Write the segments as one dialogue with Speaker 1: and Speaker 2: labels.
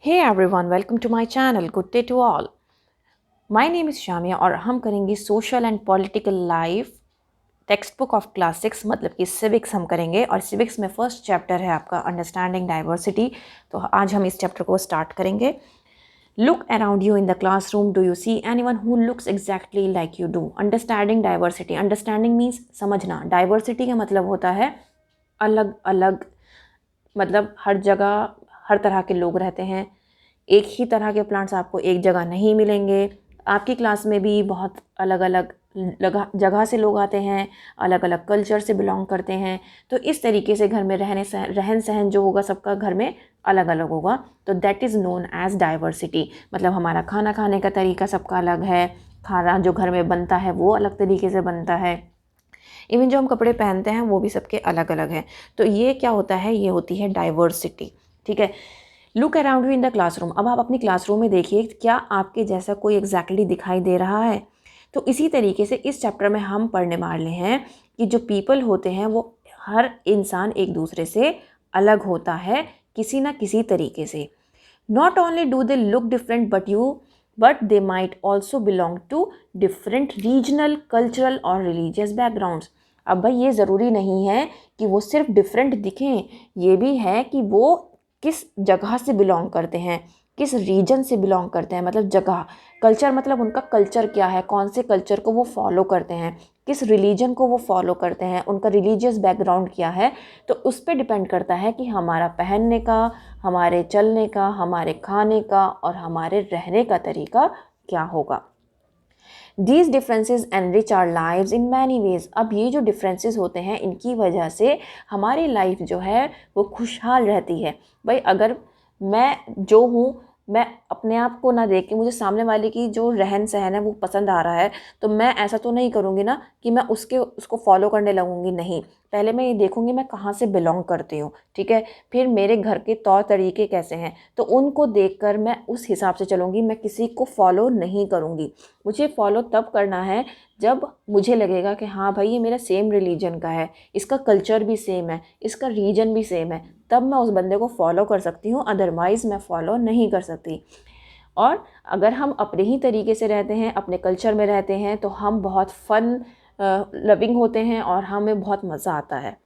Speaker 1: Hey everyone, welcome to my channel. Good day to all. My name is Shamiya और हम करेंगे social and political life text book of class 6 मतलब कि civics हम करेंगे और सिविक्स में फर्स्ट चैप्टर है आपका अंडरस्टैंडिंग डाइवर्सिटी। तो आज हम इस चैप्टर को स्टार्ट करेंगे। Look around you in the classroom, do you see anyone who looks exactly like you do? Understanding diversity, understanding means समझना, डाइवर्सिटी का मतलब होता है अलग अलग, मतलब हर जगह हर तरह के लोग रहते हैं। एक ही तरह के प्लांट्स आपको एक जगह नहीं मिलेंगे। आपकी क्लास में भी बहुत अलग अलग जगह से लोग आते हैं, अलग अलग कल्चर से बिलोंग करते हैं। तो इस तरीके से घर में रहन सहन जो होगा सबका घर में अलग अलग होगा। तो that is known as diversity. मतलब हमारा खाना खाने का तरीका सबका अलग है, खाना जो घर में बनता है वो अलग तरीके से बनता है, इवन जो हम कपड़े पहनते हैं वो भी सबके अलग अलग हैं। तो ये क्या होता है, ये होती है डाइवर्सिटी। ठीक है। Look around you in the classroom, अब आप अपनी क्लासरूम में देखिए क्या आपके जैसा कोई एग्जैक्टली दिखाई दे रहा है। तो इसी तरीके से इस चैप्टर में हम पढ़ने वाले हैं कि जो पीपल होते हैं वो हर इंसान एक दूसरे से अलग होता है किसी ना किसी तरीके से। Not only do they look different but they might also belong to different regional cultural और रिलीजियस बैकग्राउंड्स। अब भाई ये ज़रूरी नहीं है कि वो सिर्फ डिफरेंट दिखें, ये भी है कि वो किस जगह से बिलोंग करते हैं, किस रीजन से बिलोंग करते हैं। मतलब जगह, कल्चर मतलब उनका कल्चर क्या है, कौन से कल्चर को वो फॉलो करते हैं, किस रिलीजन को वो फॉलो करते हैं, उनका रिलीजियस बैकग्राउंड क्या है। तो उस पर डिपेंड करता है कि हमारा पहनने का, हमारे चलने का, हमारे खाने का और हमारे रहने का तरीका क्या होगा। These differences enrich our lives in many ways। अब ये जो डिफरेंसेस होते हैं इनकी वजह से हमारी लाइफ जो है वो खुशहाल रहती है। भाई अगर मैं जो हूँ, मैं अपने आप को ना देख के मुझे सामने वाले की जो रहन सहन है वो पसंद आ रहा है, तो मैं ऐसा तो नहीं करूँगी ना कि मैं उसको फॉलो करने लगूँगी। नहीं, पहले मैं ये देखूँगी मैं कहाँ से बिलोंग करती हूँ। ठीक है। फिर मेरे घर के तौर तरीके कैसे हैं, तो उनको देखकर मैं उस हिसाब से चलूँगी। मैं किसी को फॉलो नहीं करूँगी। मुझे फॉलो तब करना है जब मुझे लगेगा कि हाँ भाई ये मेरा सेम रिलीजन का है, इसका कल्चर भी सेम है, इसका रीजन भी सेम है, तब मैं उस बंदे को फॉलो कर सकती हूँ, अदरवाइज़ मैं फॉलो नहीं कर सकती। और अगर हम अपने ही तरीके से रहते हैं, अपने कल्चर में रहते हैं, तो हम बहुत फ़न लविंग होते हैं और हमें बहुत मज़ा आता है।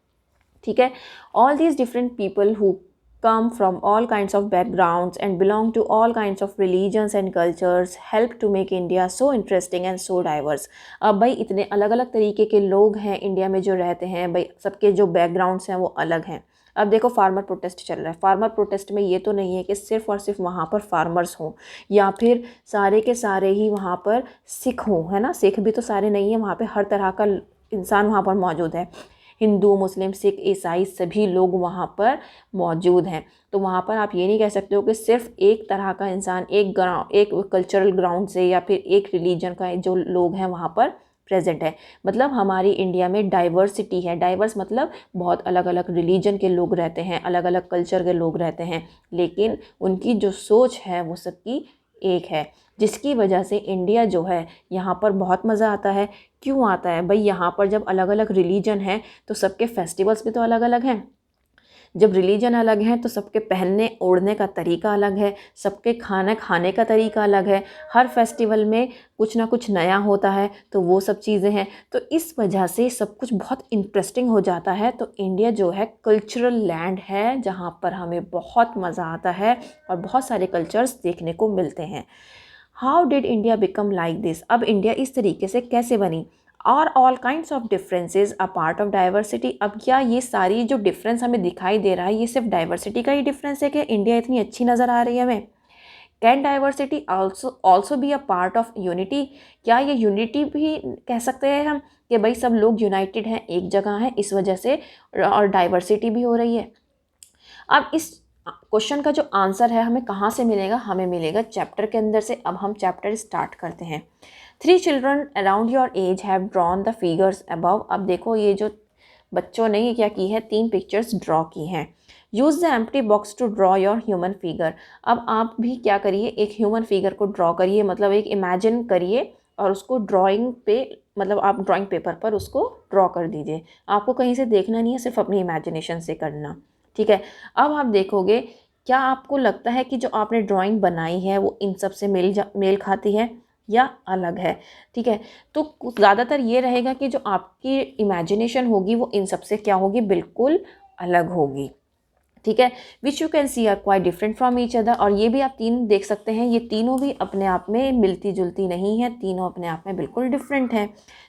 Speaker 1: ठीक है। All these different people who come from all kinds of backgrounds and belong to all kinds of religions and cultures help to make India so interesting and so diverse। अब भाई इतने अलग अलग तरीके के लोग हैं इंडिया में जो रहते हैं, भाई सबके जो बैकग्राउंड्स हैं वो अलग हैं। अब देखो फार्मर प्रोटेस्ट चल रहा है, फार्मर प्रोटेस्ट में ये तो नहीं है कि सिर्फ और सिर्फ वहाँ पर फार्मर्स हों या फिर सारे के सारे ही वहाँ पर सिख हों, है ना। सिख भी तो सारे नहीं है, वहाँ पर हर तरह का इंसान वहाँ पर मौजूद है। हिंदू, मुस्लिम, सिख, ईसाई सभी लोग वहाँ पर मौजूद हैं। तो वहाँ पर आप ये नहीं कह सकते हो कि सिर्फ एक तरह का इंसान एक कल्चरल ग्राउंड से या फिर एक रिलीजन का जो लोग हैं वहाँ पर प्रेजेंट है। मतलब हमारी इंडिया में डाइवर्सिटी है। डाइवर्स मतलब बहुत अलग अलग रिलीजन के लोग रहते हैं, अलग अलग कल्चर के लोग रहते हैं, लेकिन उनकी जो सोच है वो सबकी एक है, जिसकी वजह से इंडिया जो है यहाँ पर बहुत मज़ा आता है। क्यों आता है भाई? यहाँ पर जब अलग अलग रिलीजन है तो सबके फेस्टिवल्स भी तो अलग अलग हैं। जब रिलीजन अलग हैं तो सबके पहनने ओढ़ने का तरीका अलग है, सबके खाना खाने का तरीका अलग है। हर फेस्टिवल में कुछ ना कुछ नया होता है, तो वो सब चीज़ें हैं। तो इस वजह से सब कुछ बहुत इंटरेस्टिंग हो जाता है। तो इंडिया जो है कल्चरल लैंड है जहाँ पर हमें बहुत मज़ा आता है और बहुत सारे कल्चर्स देखने को मिलते हैं। How did India become like this? अब इंडिया इस तरीके से कैसे बनी? Are all kinds of differences a part of diversity? अब क्या ये सारी जो डिफरेंस हमें दिखाई दे रहा है ये सिर्फ डाइवर्सिटी का ही डिफरेंस है कि इंडिया इतनी अच्छी नज़र आ रही है हमें? Can diversity also be a part of unity? क्या ये यूनिटी भी कह सकते हैं हम कि भाई सब लोग यूनाइटेड हैं, एक जगह हैं, इस वजह से और डाइवर्सिटी भी हो रही है? अब इस क्वेश्चन का जो आंसर है हमें कहाँ से मिलेगा? हमें मिलेगा चैप्टर के अंदर से। अब हम चैप्टर स्टार्ट करते हैं। 3 children around your age have drawn the figures above. अब देखो ये जो बच्चों ने ये क्या की है, 3 पिक्चर्स ड्रॉ की हैं। Use the empty box to draw your human figure. अब आप भी क्या करिए, एक ह्यूमन फिगर को ड्रॉ करिए, मतलब एक इमेजिन करिए और उसको ड्राइंग पे, मतलब आप ड्राइंग पेपर पर उसको ड्रॉ कर दीजिए। आपको कहीं से देखना नहीं है, सिर्फ अपनी इमेजिनेशन से करना। ठीक है। अब आप देखोगे क्या आपको लगता है कि जो आपने ड्राइंग बनाई है वो इन सब से मेल खाती है या अलग है? ठीक है, तो ज़्यादातर ये रहेगा कि जो आपकी इमेजिनेशन होगी वो इन सब से क्या होगी, बिल्कुल अलग होगी। ठीक है, which you can see are quite different from each other. और ये भी आप तीन देख सकते हैं, ये तीनों भी अपने आप में मिलती जुलती नहीं है, तीनों अपने आप में बिल्कुल डिफरेंट हैं।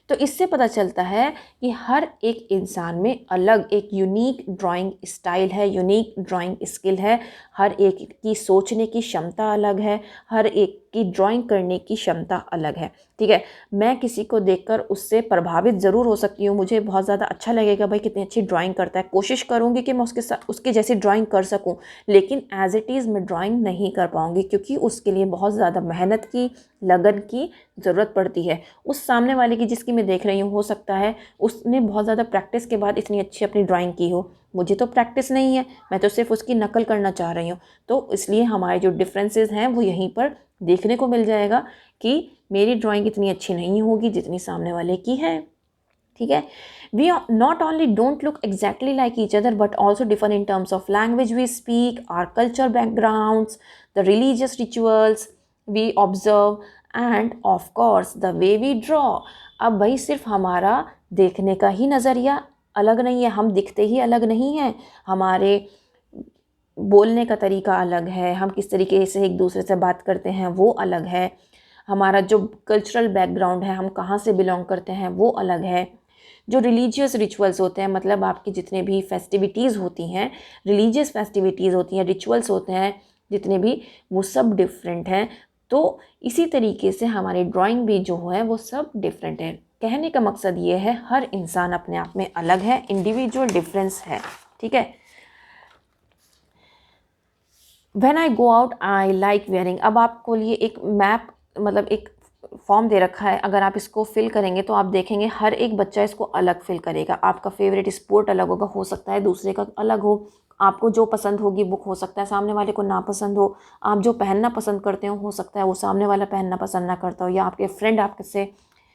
Speaker 1: तो इससे पता चलता है कि हर एक इंसान में अलग एक यूनिक ड्राइंग स्टाइल है, यूनिक ड्राइंग स्किल है। हर एक की सोचने की क्षमता अलग है, हर एक की ड्राइंग करने की क्षमता अलग है। ठीक है, मैं किसी को देखकर उससे प्रभावित ज़रूर हो सकती हूँ, मुझे बहुत ज़्यादा अच्छा लगेगा भाई कितनी अच्छी ड्राइंग करता है, कोशिश करूँगी कि मैं उसके साथ उसके जैसी ड्राइंग कर सकूँ, लेकिन एज इट इज़ मैं ड्राइंग नहीं कर पाऊँगी, क्योंकि उसके लिए बहुत ज़्यादा मेहनत की, लगन की ज़रूरत पड़ती है। उस सामने वाले की जिसकी मैं देख रही हूँ, हो सकता है उसने बहुत ज़्यादा प्रैक्टिस के बाद इतनी अच्छी अपनी ड्राइंग की हो, मुझे तो प्रैक्टिस नहीं है, मैं तो सिर्फ उसकी नकल करना चाह रही हूँ। तो इसलिए हमारे जो डिफरेंसेस हैं वो यहीं पर देखने को मिल जाएगा कि मेरी ड्राइंग इतनी अच्छी नहीं होगी जितनी सामने वाले की है। ठीक है, we not only don't look exactly like each other but also differ in terms of language we speak, our culture backgrounds, the religious rituals we observe and of course the way we draw. अब भाई सिर्फ हमारा देखने का ही नज़रिया अलग नहीं है, हम दिखते ही अलग नहीं हैं, हमारे बोलने का तरीका अलग है, हम किस तरीके से एक दूसरे से बात करते हैं वो अलग है, हमारा जो कल्चरल बैकग्राउंड है, हम कहाँ से बिलोंग करते हैं वो अलग है, जो रिलीजियस रिचुअल्स होते हैं, मतलब आपकी जितने भी फेस्टिविटीज़ होती हैं, रिलीजियस फेस्टिविटीज़ होती हैं, रिचुअल्स होते हैं जितने भी, वो सब डिफरेंट हैं। तो इसी तरीके से हमारी ड्राइंग भी जो है वो सब डिफरेंट है। कहने का मकसद ये है हर इंसान अपने आप में अलग है, इंडिविजुअल डिफरेंस है। ठीक है, when I go out I like wearing. अब आपको लिए एक मैप, मतलब एक फॉर्म दे रखा है, अगर आप इसको फिल करेंगे तो आप देखेंगे हर एक बच्चा इसको अलग फिल करेगा। आपका फेवरेट स्पोर्ट अलग होगा, हो सकता है दूसरे का अलग हो, आपको जो पसंद होगी बुक हो सकता है सामने वाले को ना पसंद हो, आप जो पहनना पसंद करते हो सकता है वो सामने वाला पहनना पसंद ना करता हो, या आपके फ्रेंड आपसे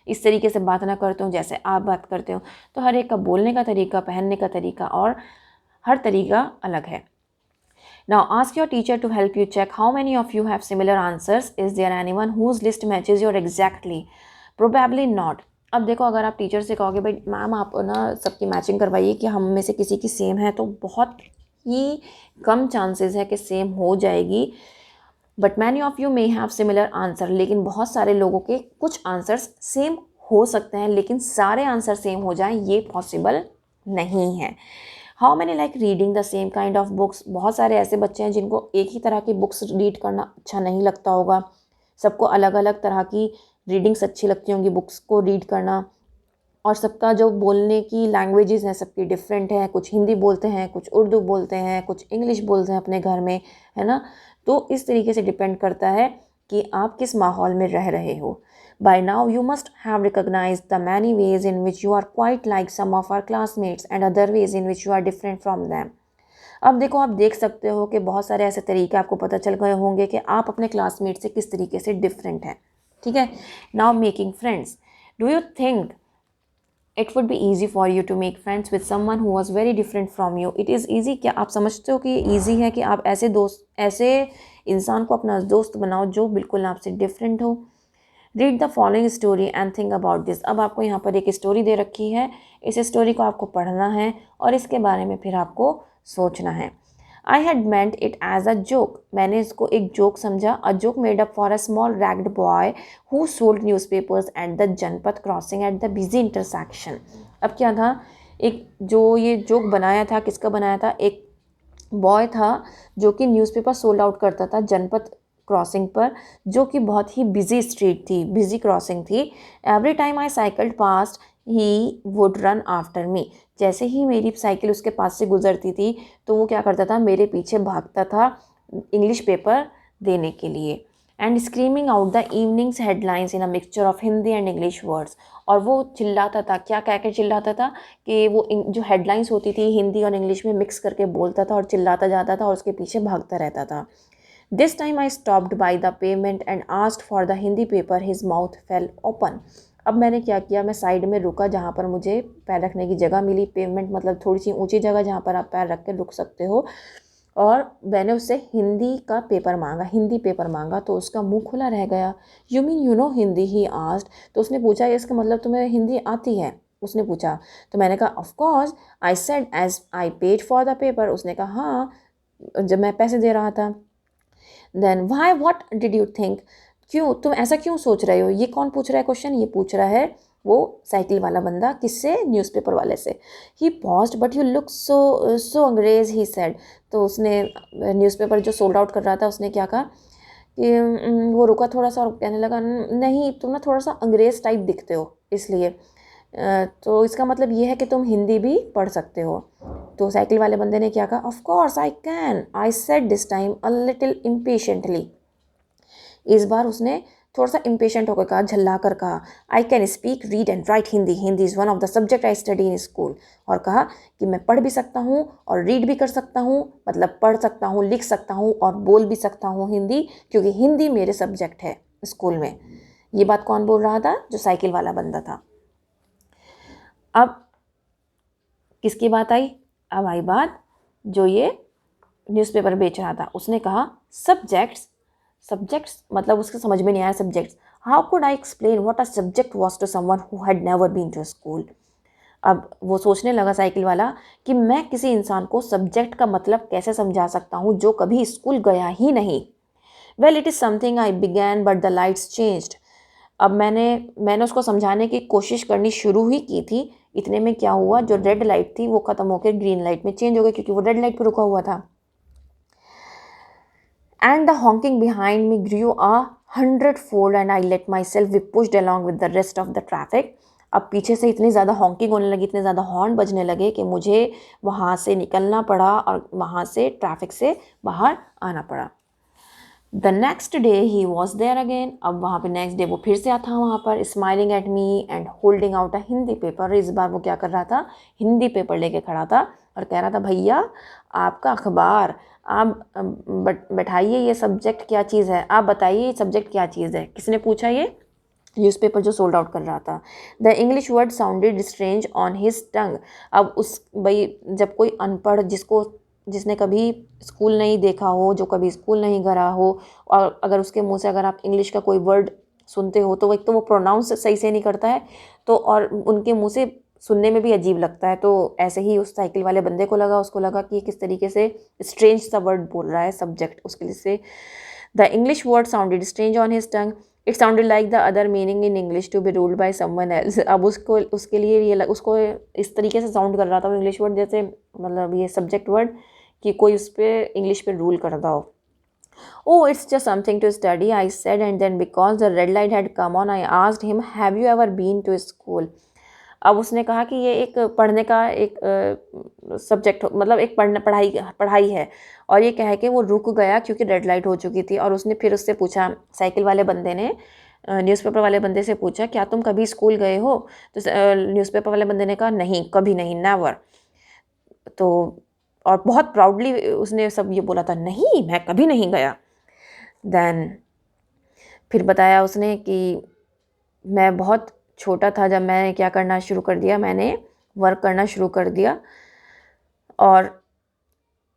Speaker 1: इस तरीके से बात ना करते हो जैसे आप बात करते हो। तो हर एक का बोलने का तरीका, पहनने का तरीका और हर तरीका अलग है। Now ask your teacher to help you check how many of you have similar answers. Is there anyone whose list matches your exactly? Probably not. अब देखो, अगर आप टीचर से कहोगे भाई मैम आप ना सबकी मैचिंग करवाइए कि हम में से किसी की सेम है, तो बहुत ही कम चांसेस है कि सेम हो जाएगी। But many of you may have similar answer, लेकिन बहुत सारे लोगों के कुछ आंसर्स सेम हो सकते हैं, लेकिन सारे आंसर सेम हो जाएं ये पॉसिबल नहीं है। How many like reading the same kind of books. बहुत सारे ऐसे बच्चे हैं जिनको एक ही तरह की बुक्स रीड करना अच्छा नहीं लगता होगा, सबको अलग अलग तरह की रीडिंग्स अच्छी लगती होंगी बुक्स को रीड करना, और सबका जो बोलने की लैंग्वेजेस हैं सबकी डिफरेंट है, कुछ हिंदी बोलते हैं, कुछ उर्दू बोलते हैं, कुछ इंग्लिश बोलते हैं अपने घर में, है ना। तो इस तरीके से डिपेंड करता है कि आप किस माहौल में रह रहे हो। By now you must have recognized the many ways in which you are quite like some of our classmates and other ways in which you are different from them. अब देखो, आप देख सकते हो कि बहुत सारे ऐसे तरीके आपको पता चल गए होंगे कि आप अपने क्लासमेट से किस तरीके से डिफरेंट हैं। ठीक है, now making friends. Do you think it would be easy for you to make friends with someone who was very different from you? It is easy. क्या आप समझते हो कि ये ईजी है कि आप ऐसे इंसान को अपना दोस्त बनाओ जो बिल्कुल आपसे डिफरेंट हो? Read the following story and think about this. अब आपको यहाँ पर एक स्टोरी दे रखी है, इस स्टोरी को आपको पढ़ना है और इसके बारे में फिर आपको सोचना है। I had meant it as a joke. मैंने इसको एक जोक समझा। A joke made up for a small ragged boy who sold newspapers at the Janpath crossing at the busy intersection. अब क्या था, एक जो ये जोक बनाया था, किसका बनाया था? एक बॉय था जो कि न्यूज़पेपर सोल्ड आउट करता था जनपथ क्रॉसिंग पर, जो कि बहुत ही बिजी स्ट्रीट थी, बिजी क्रॉसिंग थी। Every time I cycled past he would run after me. जैसे ही मेरी साइकिल उसके पास से गुजरती थी तो वो क्या करता था, मेरे पीछे भागता था इंग्लिश पेपर देने के लिए। And screaming out the evenings headlines in a mixture of Hindi and English words. और वो चिल्लाता था, क्या कह के चिल्लाता था कि वो जो हेडलाइंस होती थी हिंदी और इंग्लिश में मिक्स करके बोलता था और चिल्लाता जाता था और उसके पीछे भागता रहता था। This time I stopped by the pavement and asked for the Hindi paper. His mouth fell open. अब मैंने क्या किया, मैं साइड में रुका जहाँ पर मुझे पैर रखने की जगह मिली। पेवमेंट मतलब थोड़ी सी ऊंची जगह जहाँ पर आप पैर रख के रुक सकते हो। और मैंने उससे हिंदी का पेपर मांगा, हिंदी पेपर मांगा, तो उसका मुंह खुला रह गया। You mean you know Hindi, he asked. तो उसने पूछा इसका मतलब तुम्हें हिंदी आती है, उसने पूछा। तो मैंने कहा of course, I said as I paid for the paper. उसने कहा हाँ, जब मैं पैसे दे रहा था। Then why what did you think, क्यों, तुम ऐसा क्यों सोच रहे हो। ये कौन पूछ रहा है क्वेश्चन, ये पूछ रहा है वो साइकिल वाला बंदा, किससे, न्यूज़पेपर वाले से। He paused but you look so so अंग्रेज, ही सेड। तो उसने न्यूज़पेपर जो सोल्ड आउट कर रहा था, उसने क्या कहा कि वो रुका थोड़ा सा और कहने लगा नहीं, तुम ना थोड़ा सा अंग्रेज़ टाइप दिखते हो इसलिए। तो इसका मतलब ये है कि तुम हिंदी भी पढ़ सकते हो। तो साइकिल वाले बंदे ने क्या कहा, of course I can, I said this time a little impatiently. इस बार उसने थोड़ा सा इम्पेशेंट होकर कहा, झल्ला कर कहा, I can speak, read and right Hindi, Hindi is one of the subject I study in school. और कहा कि मैं पढ़ भी सकता हूँ और रीड भी कर सकता हूँ, मतलब पढ़ सकता हूँ, लिख सकता हूँ और बोल भी सकता हूँ हिंदी, क्योंकि हिंदी मेरे सब्जेक्ट है स्कूल में। ये बात कौन बोल रहा था, जो साइकिल वाला बंदा था। अब किसकी बात आई, अब आई बात जो ये न्यूज़पेपर बेच रहा था। उसने कहा सब्जेक्ट्स, सब्जेक्ट्स मतलब उसके समझ में नहीं आया subjects. How could I explain what a subject was to someone who had never been to school. अब वो सोचने लगा साइकिल वाला कि मैं किसी इंसान को सब्जेक्ट का मतलब कैसे समझा सकता हूँ जो कभी स्कूल गया ही नहीं। Well it is something I began but the lights changed. अब मैंने उसको समझाने की कोशिश करनी शुरू ही की थी, इतने में क्या हुआ, जो रेड लाइट थी वो ख़त्म होकर ग्रीन लाइट में चेंज हो गई, क्योंकि वो रेड लाइट पर रुका हुआ था। And the honking behind me grew 100-fold and I let myself be pushed along with the rest of the traffic. अब पीछे से इतनी ज़्यादा हॉन्किंग होने लगी, इतने ज़्यादा हॉर्न बजने लगे कि मुझे वहाँ से निकलना पड़ा और वहाँ से ट्रैफिक से बाहर आना पड़ा। The next day he was there again. अब वहाँ पे नेक्स्ट डे वो फिर से था वहाँ पर, smiling at me and holding out a Hindi paper. इस बार वो क्या कर रहा था, हिंदी पेपर लेके खड़ा था और कह रहा था भैया आपका अखबार, आप बैठाइए, ये सब्जेक्ट क्या चीज़ है, आप बताइए ये सब्जेक्ट क्या चीज़ है। किसने पूछा, ये न्यूज़पेपर जो सोल्ड आउट कर रहा था। The English word sounded strange on his टंग। अब उस भाई जब कोई अनपढ़ जिसने कभी स्कूल नहीं देखा हो, जो कभी स्कूल नहीं गया हो, और अगर उसके मुंह से अगर आप इंग्लिश का कोई वर्ड सुनते हो तो एक तो वो प्रोनाउंस सही से नहीं करता है, तो और उनके मुंह से सुनने में भी अजीब लगता है। तो ऐसे ही उस साइकिल वाले बंदे को लगा, उसको लगा कि किस तरीके से स्ट्रेंज सा वर्ड बोल रहा है सब्जेक्ट, उसके लिए से the English word sounded strange on his tongue, it sounded like the other meaning in English to be ruled by someone else. अब उसके लिए ये उसको इस तरीके से साउंड कर रहा था वो इंग्लिश वर्ड, जैसे मतलब ये सब्जेक्ट वर्ड कि कोई उस पर इंग्लिश पे रूल करता हो। Oh, it's just something to study, I said, and then because the red light had come on, I asked him, have you ever been to school? अब उसने कहा कि ये एक पढ़ने का एक सब्जेक्ट मतलब एक पढ़ाई है, और ये कह के वो रुक गया क्योंकि रेड लाइट हो चुकी थी। और उसने फिर उससे पूछा, साइकिल वाले बंदे ने न्यूज़पेपर वाले बंदे से पूछा, क्या तुम कभी स्कूल गए हो। तो न्यूज़पेपर वाले बंदे ने कहा नहीं, कभी नहीं, नेवर। तो और बहुत प्राउडली उसने सब ये बोला था, नहीं मैं कभी नहीं गया। देन फिर बताया उसने कि मैं बहुत छोटा था जब मैंने क्या करना शुरू कर दिया, मैंने वर्क करना शुरू कर दिया। और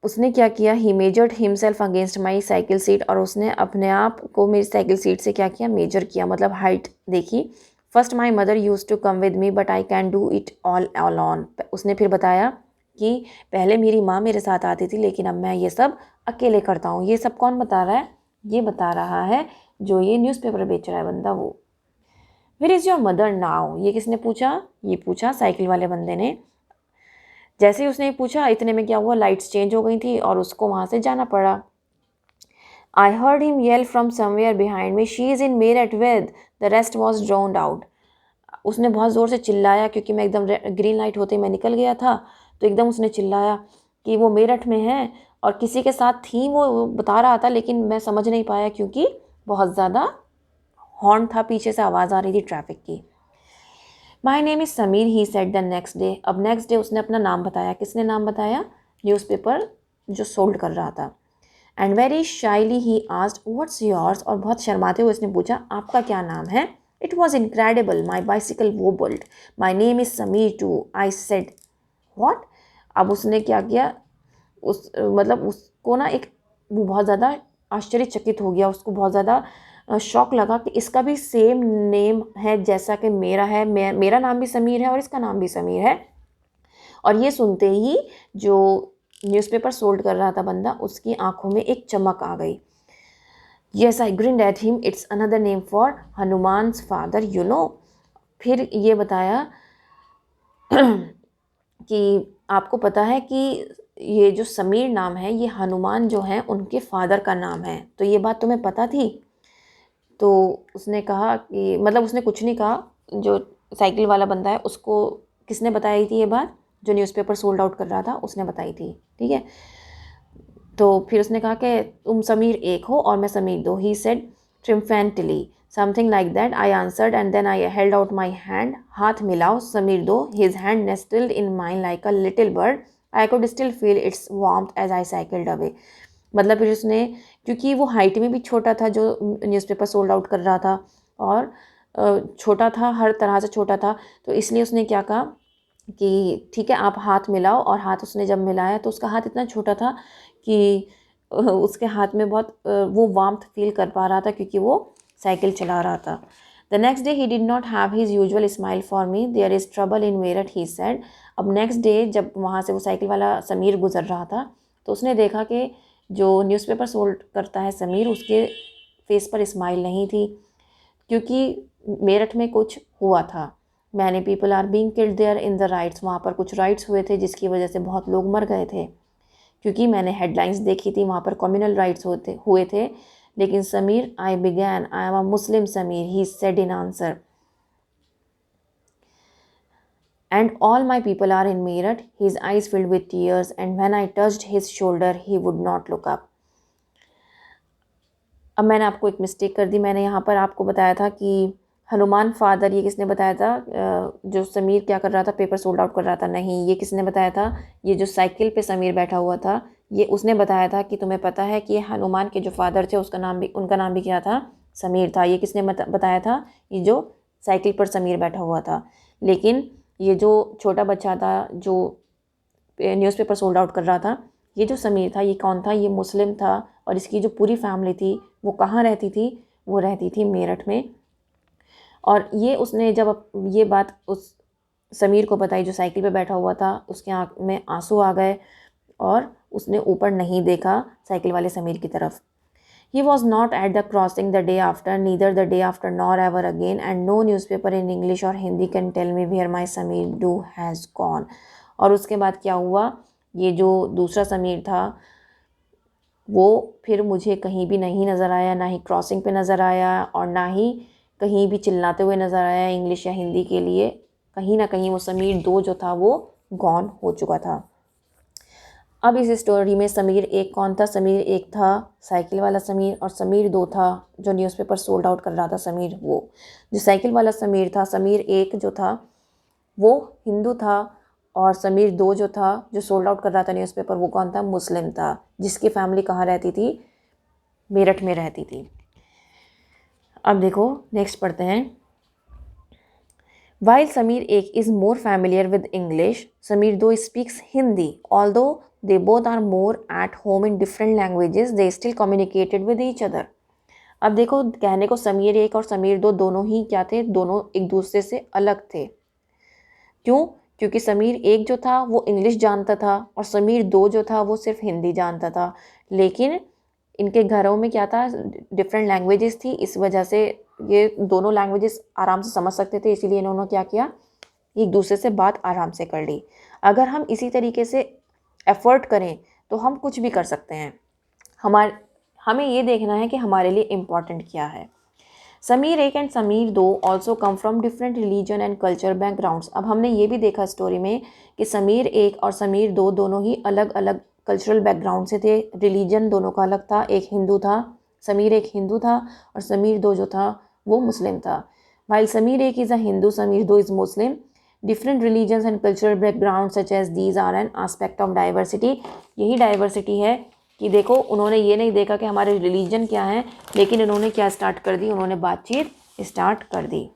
Speaker 1: उसने क्या किया, he measured himself against my cycle seat, और उसने अपने आप को मेरी साइकिल सीट से क्या किया, मेजर किया, मतलब हाइट देखी। First my mother used to come with me but I can do it all on. उसने फिर बताया कि पहले मेरी माँ मेरे साथ आती थी लेकिन अब मैं ये सब अकेले करता हूँ। ये सब कौन बता रहा है, ये बता रहा है जो ये न्यूज़पेपर बेच रहा है बंदा वो। Where is your mother now, ये किसने पूछा, ये पूछा साइकिल वाले बंदे ने। जैसे ही उसने पूछा इतने में क्या हुआ, लाइट्स चेंज हो गई थी और उसको वहाँ से जाना पड़ा। I heard him yell from somewhere behind me, she is in Meerut with, the rest was drowned out. उसने बहुत ज़ोर से चिल्लाया क्योंकि मैं एकदम ग्रीन लाइट होते ही मैं निकल गया था, तो एकदम उसने चिल्लाया कि वो मेरठ में है और किसी के साथ थी, वो बता रहा था लेकिन मैं समझ नहीं पाया क्योंकि बहुत ज़्यादा हॉर्न था, पीछे से आवाज़ आ रही थी ट्रैफिक की। माई name is Sameer, he said the next day. अब नेक्स्ट डे उसने अपना नाम बताया। किसने नाम बताया, न्यूज़पेपर जो सोल्ड कर रहा था। And very shyly he asked what's yours, और बहुत शर्माते हुए उसने पूछा आपका क्या नाम है। It was incredible, my bicycle wobbled, my name is Sameer too, I said what. अब उसने क्या किया, मतलब उसको ना एक वो बहुत ज़्यादा आश्चर्यचकित हो गया, उसको बहुत ज़्यादा शौक लगा कि इसका भी सेम नेम है जैसा कि मेरा है, मेरा नाम भी समीर है और इसका नाम भी समीर है। और ये सुनते ही जो न्यूज़पेपर सोल्ड कर रहा था बंदा, उसकी आंखों में एक चमक आ गई। Yes, I grinned at him. It's another name for Hanuman's father, you know. फिर ये बताया कि आपको पता है कि ये जो समीर नाम है ये हनुमान जो है उनके फादर का नाम है, तो ये बात तुम्हें पता थी? तो उसने कहा कि मतलब उसने कुछ नहीं कहा, जो साइकिल वाला बंदा है उसको किसने बताई थी ये बात? जो न्यूज़पेपर सोल्ड आउट कर रहा था उसने बताई थी, ठीक है। तो फिर उसने कहा कि तुम समीर एक हो और मैं Sameer too. He said triumphantly something like that. I answered and then I held out my hand. हाथ मिलाओ Sameer too. His hand nestled in mine like a little bird. I could still feel its warmth as I cycled away. मतलब फिर उसने, क्योंकि वो height में भी छोटा था जो न्यूज़पेपर सोल्ड आउट कर रहा था, और छोटा था, हर तरह से छोटा था, तो इसलिए उसने क्या कहा कि ठीक है आप हाथ मिलाओ। और हाथ उसने जब मिलाया तो उसका हाथ इतना छोटा था कि उसके हाथ में बहुत वो वार्मथ फील कर पा रहा था क्योंकि वो साइकिल चला रहा था। The next day he did not have his usual smile for me. There is trouble in Meerut, he said. अब नेक्स्ट डे जब वहाँ से वो साइकिल वाला समीर गुजर रहा था तो उसने देखा कि जो न्यूज़पेपर सोल्ड करता है समीर, उसके फेस पर स्माइल नहीं थी, क्योंकि मेरठ में कुछ हुआ था। Many people are being killed there in the riots. वहाँ पर कुछ राइट्स हुए थे जिसकी वजह से बहुत लोग मर गए थे, क्योंकि मैंने हेडलाइंस देखी थी, वहाँ पर कम्युनल राइट्स हुए थे। लेकिन Samir, I began, I am a Muslim Samir, he said in answer, and all my people are in Meerut. His eyes filled with tears and when I touched his shoulder he would not look up. अब मैंने आपको एक mistake कर दी। मैंने यहाँ पर आपको बताया था कि हनुमान फादर, ये किसने बताया था? जो समीर क्या कर रहा था, पेपर सोल्ड आउट कर रहा था? नहीं, ये किसने बताया था? ये जो साइकिल पे समीर बैठा हुआ था, ये उसने बताया था कि तुम्हें पता है कि हनुमान के जो फादर थे उनका नाम भी क्या था? समीर था। ये किसने बताया था? ये जो साइकिल पर समीर बैठा हुआ था। लेकिन ये जो छोटा बच्चा था जो न्यूज़पेपर सोल्ड आउट कर रहा था, ये जो समीर था ये कौन था? ये मुस्लिम था। और इसकी जो पूरी फैमिली थी वो कहाँ रहती थी? वो रहती थी मेरठ में। और ये उसने जब ये बात उस समीर को बताई जो साइकिल पे बैठा हुआ था, उसके आँख में आंसू आ गए और उसने ऊपर नहीं देखा साइकिल वाले समीर की तरफ। He was not at the crossing the day after, neither the day after nor ever again, and no newspaper in English or Hindi can tell me where my Sameer Do has gone. और उसके बाद क्या हुआ? ये जो दूसरा समीर था वो फिर मुझे कहीं भी नहीं नज़र आया, ना ही क्रॉसिंग पे नज़र आया और ना ही कहीं भी चिल्लाते हुए नज़र आया इंग्लिश या हिंदी के लिए। कहीं ना कहीं वो समीर दो जो था वो गॉन हो चुका था। अब इस स्टोरी में समीर एक कौन था? समीर एक था साइकिल वाला समीर, और समीर दो था जो न्यूज़पेपर सोल्ड आउट कर रहा था समीर। वो जो साइकिल वाला समीर था, समीर एक जो था वो हिंदू था, और समीर दो जो था जो सोल्ड आउट कर रहा था न्यूज़पेपर, वो कौन था? मुस्लिम था, जिसकी फैमिली कहाँ रहती थी? मेरठ में रहती थी। अब देखो नेक्स्ट पढ़ते हैं। While Sameer Ek is more familiar with English, Sameer Do speaks Hindi. Although they both are more at home in different languages, they still communicated with each other. अब देखो, कहने को समीर एक और समीर दो दोनों ही क्या थे? दोनों एक दूसरे से अलग थे। क्यों? क्योंकि समीर एक जो था वो इंग्लिश जानता था और समीर दो जो था वो सिर्फ हिंदी जानता था। लेकिन इनके घरों में क्या था? डिफरेंट लैंग्वेजेस थी, इस वजह से ये दोनों लैंग्वेजेस आराम से समझ सकते थे, इसीलिए इन्होंने क्या किया? एक दूसरे से बात आराम से कर ली। अगर हम इसी तरीके से एफर्ट करें तो हम कुछ भी कर सकते हैं। हमें ये देखना है कि हमारे लिए इम्पॉर्टेंट क्या है। समीर एक एंड समीर दो also come from different religion and culture backgrounds. अब हमने ये भी देखा स्टोरी में कि समीर एक और समीर दो दोनों ही अलग अलग कल्चरल बैकग्राउंड से थे। रिलीजन दोनों का अलग था, एक हिंदू था, समीर एक हिंदू था, और समीर दो जो था वो मुस्लिम था। वाइल समीर एक is a Hindu, Samir though is Muslim, different religions and cultural background such as these are an aspect of diversity. यही डाइवर्सिटी है कि देखो उन्होंने ये नहीं देखा कि हमारे रिलीजन क्या है, लेकिन इन्होंने क्या स्टार्ट कर दी? उन्होंने बातचीत स्टार्ट कर दी।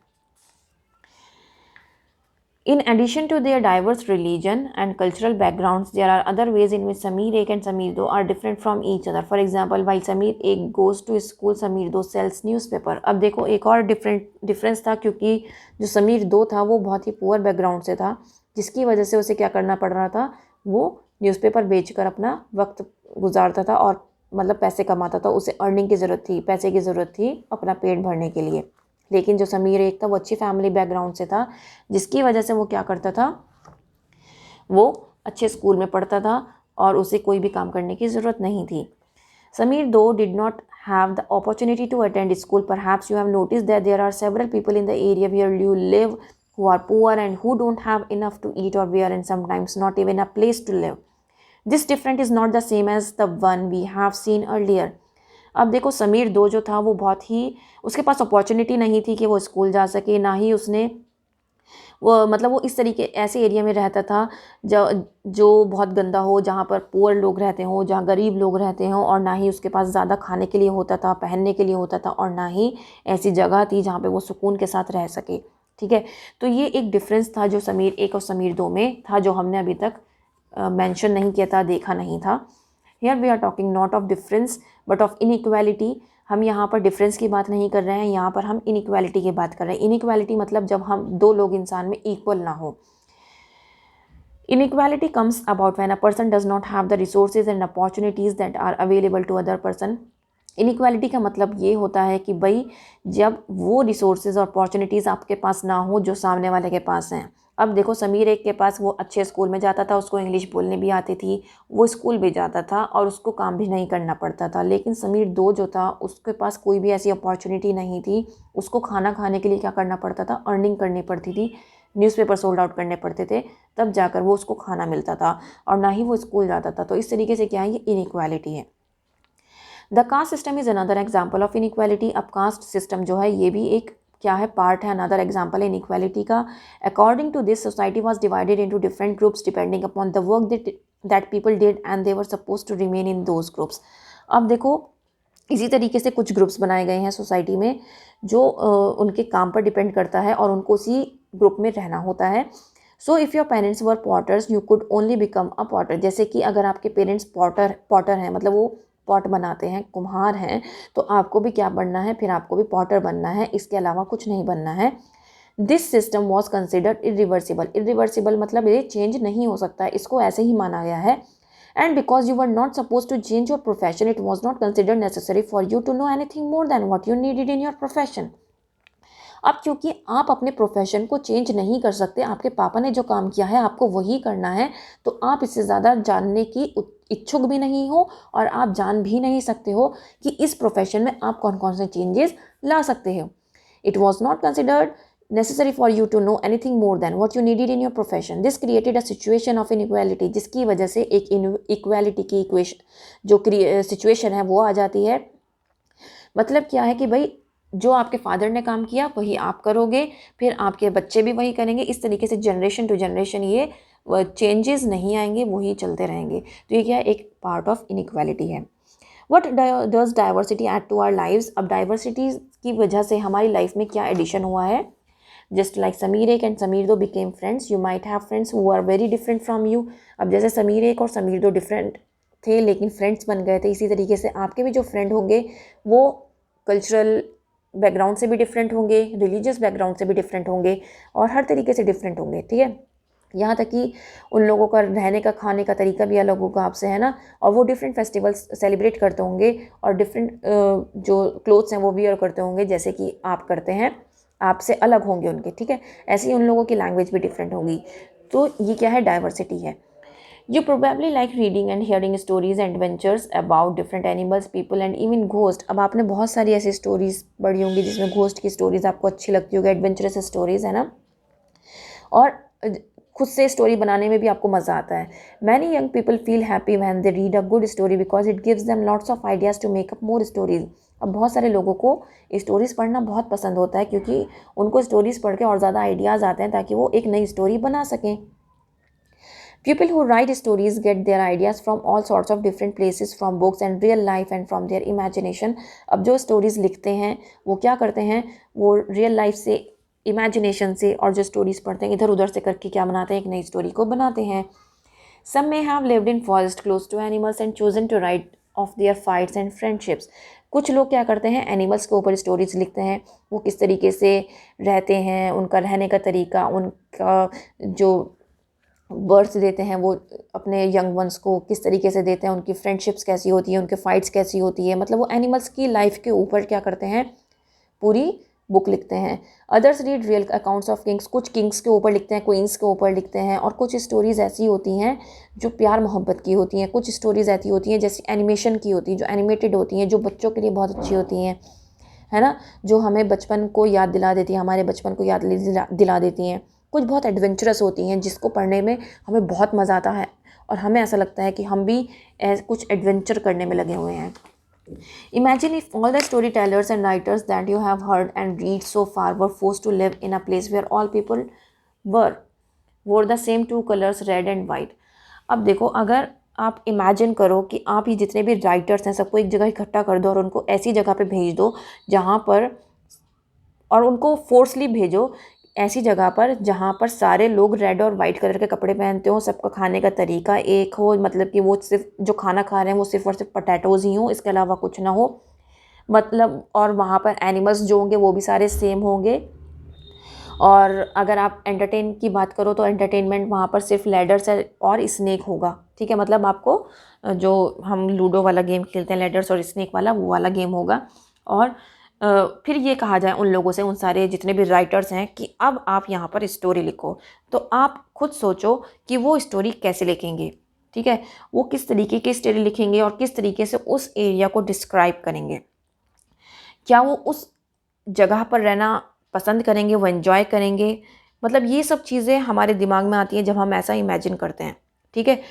Speaker 1: In addition to their diverse religion and cultural backgrounds, there are other ways in which Sameer Ek and Sameer Do are different from each other. For example, while Sameer Ek goes to school, Sameer Do sells newspaper. अब देखो एक और difference था, क्योंकि जो समीर दो था वो बहुत ही पुअर बैकग्राउंड से था, जिसकी वजह से उसे क्या करना पड़ रहा था, वो न्यूज़पेपर बेचकर अपना वक्त गुजारता था और मतलब पैसे कमाता था। उसे अर्निंग की ज़रूरत थी, पैसे की ज़रूरत थी अपना पेट भरने के लिए। लेकिन जो समीर एक था वो अच्छी फैमिली बैकग्राउंड से था, जिसकी वजह से वो क्या करता था, वो अच्छे स्कूल में पढ़ता था और उसे कोई भी काम करने की ज़रूरत नहीं थी। समीर दो did not have the opportunity to attend school. Perhaps you have noticed that there are several people in the area where you live who are poor and who don't have enough to eat or wear, and sometimes not even a place to live. This difference is not the same as the one we have seen earlier. अब देखो समीर दो जो था वो बहुत ही, उसके पास opportunity नहीं थी कि वो स्कूल जा सके, ना ही उसने वो मतलब वो इस तरीके ऐसे एरिया में रहता था जो बहुत गंदा हो, जहाँ पर पुअर लोग रहते हों, जहाँ गरीब लोग रहते हों, और ना ही उसके पास ज़्यादा खाने के लिए होता था, पहनने के लिए होता था, और ना ही ऐसी जगह थी जहाँ पे वो सुकून के साथ रह सके। ठीक है, तो ये एक डिफरेंस था जो समीर एक और समीर दो में था, जो हमने अभी तक मेंशन नहीं किया था, देखा नहीं था। Here we are talking not of difference but of inequality. हम यहाँ पर डिफरेंस की बात नहीं कर रहे हैं, यहाँ पर हम इनइक्वालिटी की बात कर रहे हैं। इनइक्वालिटी मतलब जब हम दो लोग इंसान में इक्वल ना हो। Inequality comes about when a person does not have the resources and opportunities that are available to other person. Inequality का मतलब ये होता है कि भाई जब वो रिसोर्सेज और अपॉर्चुनिटीज़ आपके पास ना हो जो सामने वाले के पास हैं। अब देखो समीर एक के पास वो अच्छे स्कूल में जाता था, उसको इंग्लिश बोलने भी आती थी, वो स्कूल भी जाता था और उसको काम भी नहीं करना पड़ता था। लेकिन समीर दो जो था उसके पास कोई भी ऐसी अपॉर्चुनिटी नहीं थी, उसको खाना खाने के लिए क्या करना पड़ता था, अर्निंग करनी पड़ती थी, न्यूज़पेपर सोल्ड आउट करने पड़ते थे, तब जाकर वो उसको खाना मिलता था, और ना ही वो स्कूल जाता था। तो इस तरीके से क्या है, ये इनइक्वालिटी है। The caste system is another example of inequality. अब कास्ट सिस्टम जो है ये भी एक क्या है, पार्ट है, अनदर एग्जाम्पल है इनइक्वालिटी का। According to this society was divided into different groups depending upon the work that people did and they were supposed to remain in those groups. अब देखो इसी तरीके से कुछ ग्रुप्स बनाए गए हैं सोसाइटी में जो उनके काम पर डिपेंड करता है और उनको उसी ग्रुप में रहना होता है। So if your parents were potters you could only become a potter. जैसे कि अगर आपके पेरेंट्स पॉटर हैं, मतलब वो पॉट बनाते हैं, कुम्हार हैं, तो आपको भी क्या बनना है, फिर आपको भी पॉटर बनना है, इसके अलावा कुछ नहीं बनना है। This system was considered irreversible. Irreversible मतलब ये चेंज नहीं हो सकता है, इसको ऐसे ही माना गया है। And because you were not supposed to change your profession, it was not considered necessary for you to know anything more than what you needed in your profession. अब क्योंकि आप अपने प्रोफेशन को चेंज नहीं कर सकते, आपके पापा ने जो काम किया है आपको वही करना है, तो आप इससे ज़्यादा जानने की इच्छुक भी नहीं हो और आप जान भी नहीं सकते हो कि इस प्रोफेशन में आप कौन कौन से चेंजेस ला सकते हो। It was not considered necessary for you to know anything more than what you needed in your profession. This created a situation of inequality, जिसकी वजह से एक इक्वालिटी की इक्वेशन जो सिचुएशन है वो आ जाती है। मतलब क्या है कि भाई जो आपके फादर ने काम किया वही आप करोगे, फिर आपके बच्चे भी वही करेंगे। इस तरीके से जनरेशन टू जनरेशन ये चेंजेस नहीं आएंगे, वही चलते रहेंगे। तो ये क्या है, एक पार्ट ऑफ इनइक्वालिटी है। What does diversity add to our lives. अब डाइवर्सिटी की वजह से हमारी लाइफ में क्या एडिशन हुआ है। जस्ट लाइक समीर एक एंड समीर दो became friends, you might have friends who are very different from you. अब जैसे समीर एक और समीर दो डिफरेंट थे लेकिन फ्रेंड्स बन गए थे, इसी तरीके से आपके भी जो फ्रेंड होंगे वो कल्चरल बैकग्राउंड से भी डिफरेंट होंगे, रिलीजियस बैकग्राउंड से भी डिफरेंट होंगे और हर तरीके से डिफरेंट होंगे। ठीक है, यहाँ तक कि उन लोगों का रहने का, खाने का तरीका भी अलग होगा आपसे, है ना, और वो डिफरेंट फेस्टिवल्स सेलिब्रेट करते होंगे और डिफरेंट जो क्लोथ्स हैं वो वियर करते होंगे जैसे कि आप करते हैं, आपसे अलग होंगे उनके। ठीक है, ऐसे ही उन लोगों की लैंग्वेज भी डिफरेंट होगी। तो ये क्या है, डाइवर्सिटी है। You probably like reading and hearing stories and adventures about different animals, people and even ghost. अब आपने बहुत सारी ऐसी स्टोरीज पढ़ी होंगी जिसमें घोस्ट की स्टोरीज आपको अच्छी लगती होगी, एडवेंचरस स्टोरीज, है ना, और खुद से स्टोरी बनाने में भी आपको मज़ा आता है। Many young people feel happy when they read a good story because it gives them lots of ideas to make up more stories. अब बहुत सारे लोगों को स्टोरीज़ पढ़ना बहुत पसंद होता है क्योंकि उनको स्टोरीज़ पढ़ के और ज़्यादा आइडियाज़ आते हैं ताकि वो एक नई स्टोरी बना सकें। People who write stories get their ideas from all sorts of different places, from books and real life and from their imagination. अब जो स्टोरीज़ लिखते हैं वो क्या करते हैं, वो रियल लाइफ से इमेजिनेशन से और जो स्टोरीज़ पढ़ते हैं इधर उधर से करके क्या बनाते हैं, एक नई स्टोरी को बनाते हैं। Some may have lived in forest close to animals and chosen to write of their fights and friendships. कुछ लोग क्या करते हैं, एनिमल्स के ऊपर स्टोरीज लिखते हैं, वो किस तरीके से रहते हैं, उनका रहने का तरीका, उनका जो बर्थ देते हैं वो अपने यंग वंस को किस तरीके से देते हैं, उनकी फ्रेंडशिप्स कैसी होती है, उनके फाइट्स कैसी होती है, मतलब वो एनिमल्स की लाइफ के ऊपर क्या करते हैं, पूरी बुक लिखते हैं। Others read real accounts of Kings, कुछ किंग्स के ऊपर लिखते हैं, क्वींस के ऊपर लिखते हैं। और कुछ स्टोरीज़ ऐसी होती हैं जो प्यार मोहब्बत की होती हैं, कुछ स्टोरीज़ ऐसी होती हैं जैसे एनिमेशन की होती हैं, जो एनिमेटेड होती हैं, जो बच्चों के लिए बहुत अच्छी होती हैं, है ना, जो हमें बचपन को याद दिला देती हैं, हमारे बचपन को याद दिला देती हैं। कुछ बहुत एडवेंचरस होती हैं जिसको पढ़ने में हमें बहुत मज़ा आता है और हमें ऐसा लगता है कि हम भी कुछ एडवेंचर करने में लगे हुए हैं। Imagine if all the storytellers and writers that you have heard and read so far were forced to live in a place where all people wore the same two colors, red and white. अब देखो, अगर आप imagine करो कि आप ये जितने भी राइटर्स हैं सबको एक जगह इकट्ठा कर दो और उनको ऐसी जगह पे भेज दो जहाँ पर, और उनको फोर्सली भेजो ऐसी जगह पर जहाँ पर सारे लोग रेड और वाइट कलर के कपड़े पहनते हो, सबका खाने का तरीका एक हो, मतलब कि वो सिर्फ जो खाना खा रहे हैं वो सिर्फ और सिर्फ पोटैटोज़ ही हो, इसके अलावा कुछ ना हो, मतलब, और वहाँ पर एनिमल्स जो होंगे वो भी सारे सेम होंगे। और अगर आप एंटरटेन की बात करो तो एंटरटेनमेंट वहाँ पर सिर्फ लैडर्स और स्नेक होगा, ठीक है, मतलब आपको जो हम लूडो वाला गेम खेलते हैं लैडर्स और स्नेक वाला, वो वाला गेम होगा। और फिर ये कहा जाए उन लोगों से, उन सारे जितने भी राइटर्स हैं, कि अब आप यहाँ पर स्टोरी लिखो, तो आप खुद सोचो कि वो स्टोरी कैसे लिखेंगे, ठीक है, वो किस तरीके की स्टोरी लिखेंगे और किस तरीके से उस एरिया को डिस्क्राइब करेंगे। क्या वो उस जगह पर रहना पसंद करेंगे, वो एंजॉय करेंगे, मतलब ये सब चीज़ें हमारे दिमाग में आती हैं जब हम ऐसा इमेजिन करते हैं, ठीक है।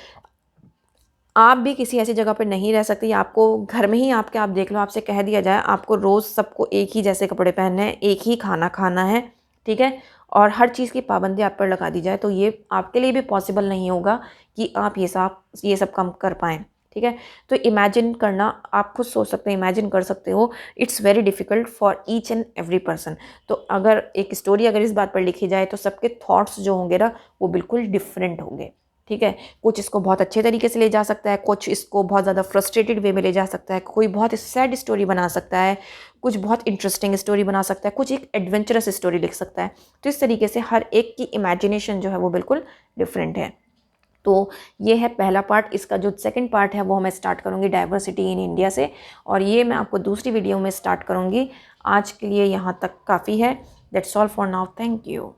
Speaker 1: आप भी किसी ऐसी जगह पर नहीं रह सकते, आपको घर में ही आपके, आप देख लो, आपसे कह दिया जाए आपको रोज़ सबको एक ही जैसे कपड़े पहनने हैं, एक ही खाना खाना है, ठीक है, और हर चीज़ की पाबंदी आप पर लगा दी जाए, तो ये आपके लिए भी पॉसिबल नहीं होगा कि आप ये सब काम कर पाएँ, ठीक है। तो इमेजिन करना, आप खुद सोच सकते हैं, इमेजिन कर सकते हो, it's very difficult for each and every person. तो अगर एक स्टोरी अगर इस बात पर लिखी जाए तो सबके थॉट्स जो होंगे ना वो बिल्कुल डिफरेंट होंगे, ठीक है। कुछ इसको बहुत अच्छे तरीके से ले जा सकता है, कुछ इसको बहुत ज़्यादा फ्रस्ट्रेटेड वे में ले जा सकता है, कोई बहुत सैड स्टोरी बना सकता है, कुछ बहुत इंटरेस्टिंग स्टोरी बना सकता है, कुछ एक एडवेंचरस स्टोरी लिख सकता है। तो इस तरीके से हर एक की इमेजिनेशन जो है वो बिल्कुल डिफरेंट है। तो ये है पहला पार्ट। इसका जो सेकंड पार्ट है वो मैं स्टार्ट करूँगी डाइवर्सिटी इन इंडिया से, और ये मैं आपको दूसरी वीडियो में स्टार्ट करूँगी। आज के लिए यहाँ तक काफ़ी है। That's all for now, thank you.